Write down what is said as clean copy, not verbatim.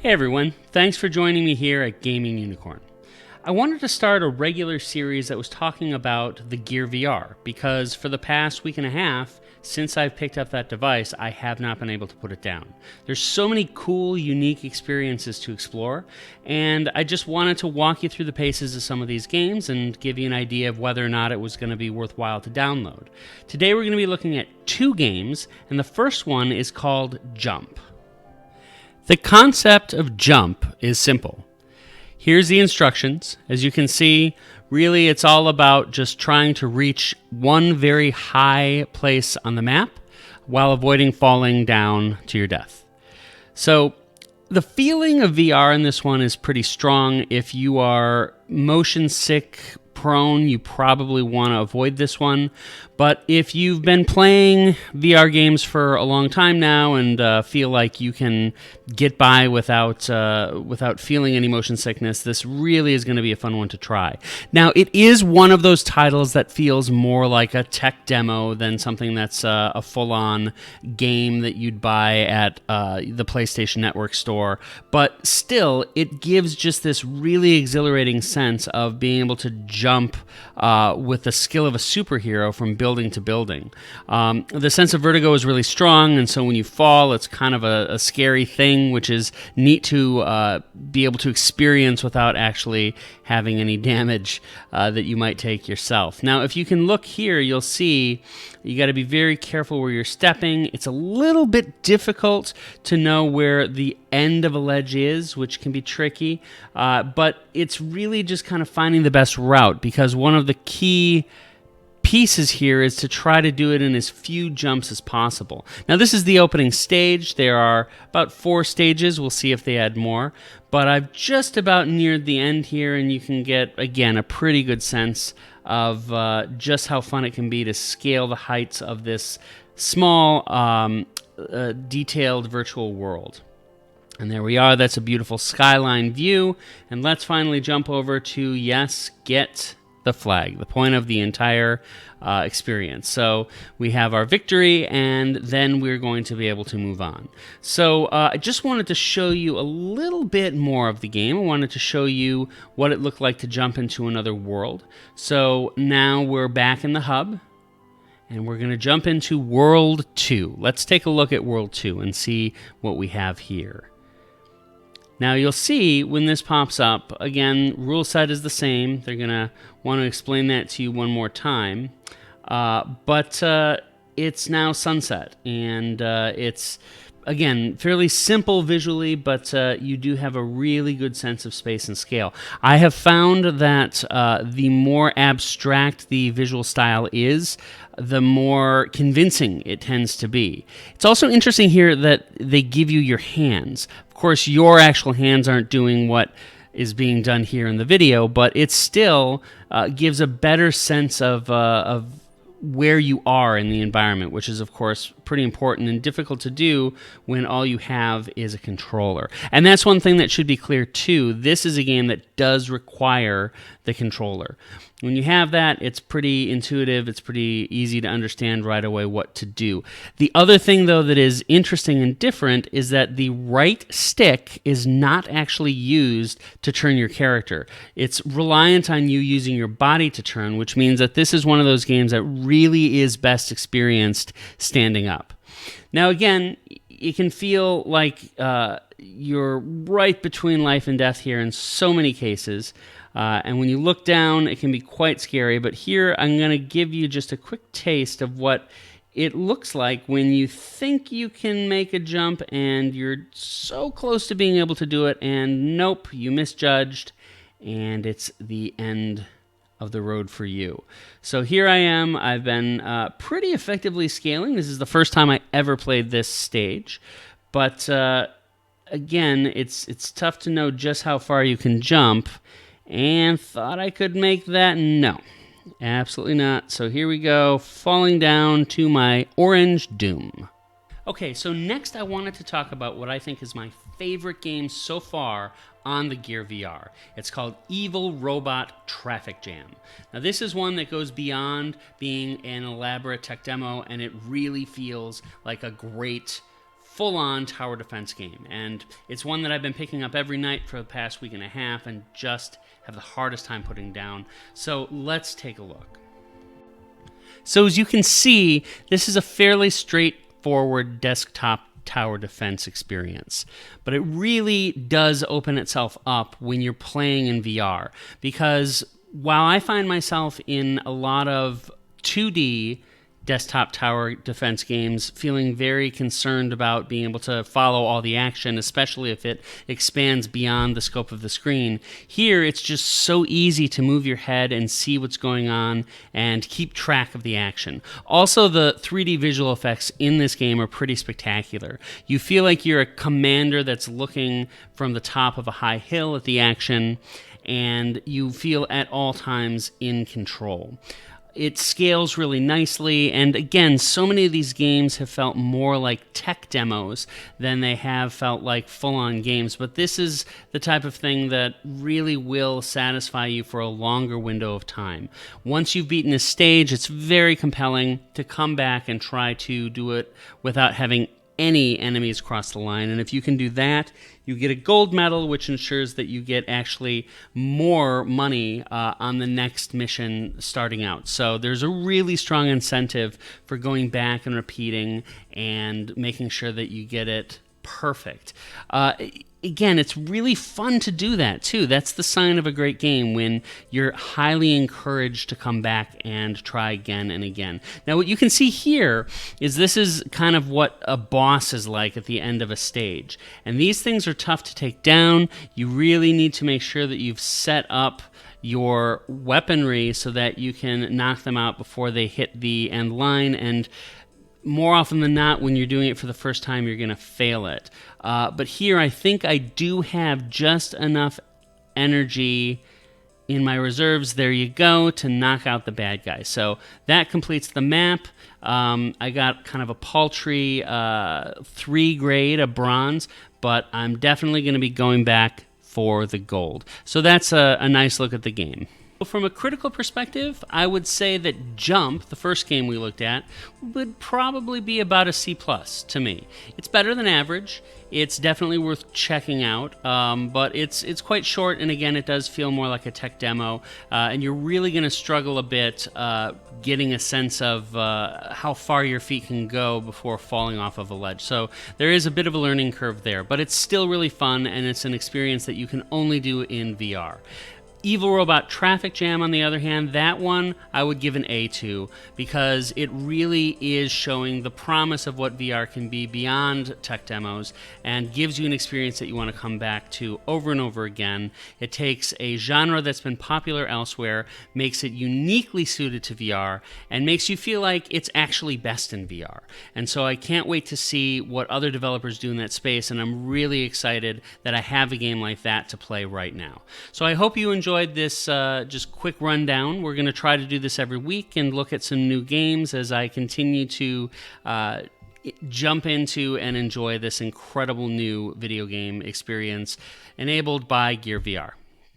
Hey everyone, thanks for joining me here at Gaming Unicorn. I wanted to start a regular series that was talking about the Gear VR because for the past week and a half, since I've picked up that device, I have not been able to put it down. There's so many cool, unique experiences to explore, and I just wanted to walk you through the paces of some of these games and give you an idea of whether or not it was going to be worthwhile to download. Today we're going to be looking at two games, and the first one is called Jump. The concept of Jump is simple. Here's the instructions. As you can see, really it's all about just trying to reach one very high place on the map while avoiding falling down to your death. So the feeling of VR in this one is pretty strong. If you are motion sick prone, you probably want to avoid this one. But if you've been playing VR games for a long time now and feel like you can get by without feeling any motion sickness, this really is going to be a fun one to try. Now, it is one of those titles that feels more like a tech demo than something that's a full-on game that you'd buy at the PlayStation Network store. But still, it gives just this really exhilarating sense of being able to jump with the skill of a superhero from building to building. The sense of vertigo is really strong, and so when you fall, it's kind of a scary thing, which is neat to be able to experience without actually having any damage that you might take yourself. Now, if you can look here, you'll see you got to be very careful where you're stepping. It's a little bit difficult to know where the end of a ledge is, which can be tricky, but it's really just kind of finding the best route, because one of the key pieces here is to try to do it in as few jumps as possible. Now, this is the opening stage. There are about 4 stages. We'll see if they add more, but I've just about neared the end here, and you can get, again, a pretty good sense of just how fun it can be to scale the heights of this small, detailed virtual world. And there we are. That's a beautiful skyline view. And let's finally jump over to, yes, get the flag, the point of the entire experience. So we have our victory, and then we're going to be able to move on. So I just wanted to show you a little bit more of the game. I wanted to show you what it looked like to jump into another world. So now we're back in the hub, and we're going to jump into World 2. Let's take a look at World 2 and see what we have here. Now, you'll see when this pops up, again, rule set is the same. They're going to want to explain that to you one more time. But it's now sunset, and it's, again, fairly simple visually, but you do have a really good sense of space and scale. I have found that the more abstract the visual style is, the more convincing it tends to be. It's also interesting here that they give you your hands. Of course, your actual hands aren't doing what is being done here in the video, but it still gives a better sense of where you are in the environment, which is, of course, pretty important and difficult to do when all you have is a controller. And that's one thing that should be clear, too. This is a game that does require the controller. When you have that, it's pretty intuitive. It's pretty easy to understand right away what to do. The other thing, though, that is interesting and different is that the right stick is not actually used to turn your character. It's reliant on you using your body to turn, which means that this is one of those games that really is best experienced standing up. Now, again, it can feel like you're right between life and death here in so many cases. And when you look down, it can be quite scary. But here, I'm going to give you just a quick taste of what it looks like when you think you can make a jump and you're so close to being able to do it, and nope, you misjudged, and it's the end of the road for you. So here I am. I've been pretty effectively scaling. This is the first time I ever played this stage. But again, it's tough to know just how far you can jump. And thought I could make that? No, absolutely not. So here we go, falling down to my orange doom. Okay, so next I wanted to talk about what I think is my favorite game so far on the Gear VR. It's called Evil Robot Traffic Jam. Now, this is one that goes beyond being an elaborate tech demo, and it really feels like a great full-on tower defense game, and it's one that I've been picking up every night for the past week and a half and just have the hardest time putting down. So let's take a look. So as you can see, this is a fairly straightforward desktop tower defense experience, but it really does open itself up when you're playing in VR, because while I find myself in a lot of 2D desktop tower defense games feeling very concerned about being able to follow all the action, especially if it expands beyond the scope of the screen, here it's just so easy to move your head and see what's going on and keep track of the action. Also, the 3D visual effects in this game are pretty spectacular. You feel like you're a commander that's looking from the top of a high hill at the action, and you feel at all times in control. It scales really nicely, and again, so many of these games have felt more like tech demos than they have felt like full-on games, but this is the type of thing that really will satisfy you for a longer window of time. Once you've beaten a stage, it's very compelling to come back and try to do it without having any enemies cross the line, and if you can do that, you get a gold medal, which ensures that you get actually more money on the next mission starting out. So there's a really strong incentive for going back and repeating and making sure that you get it perfect. Again, it's really fun to do that too. That's the sign of a great game, when you're highly encouraged to come back and try again and again. Now, what you can see here is this is kind of what a boss is like at the end of a stage. And these things are tough to take down. You really need to make sure that you've set up your weaponry so that you can knock them out before they hit the end line, and more often than not, when you're doing it for the first time, you're going to fail it. But here, I think I do have just enough energy in my reserves, there you go, to knock out the bad guy. So that completes the map. I got kind of a paltry 3 grade, a bronze, but I'm definitely going to be going back for the gold. So that's a nice look at the game. From a critical perspective, I would say that Jump, the first game we looked at, would probably be about a C+ to me. It's better than average. It's definitely worth checking out, but it's quite short, and again, it does feel more like a tech demo, and you're really going to struggle a bit getting a sense of how far your feet can go before falling off of a ledge. So there is a bit of a learning curve there, but it's still really fun, and it's an experience that you can only do in VR. Evil Robot Traffic Jam, on the other hand, that one I would give an A to, because it really is showing the promise of what VR can be beyond tech demos, and gives you an experience that you want to come back to over and over again. It takes a genre that's been popular elsewhere, makes it uniquely suited to VR, and makes you feel like it's actually best in VR. And so I can't wait to see what other developers do in that space, and I'm really excited that I have a game like that to play right now. So I hope you enjoyed this just quick rundown. We're going to try to do this every week and look at some new games as I continue to jump into and enjoy this incredible new video game experience enabled by Gear VR.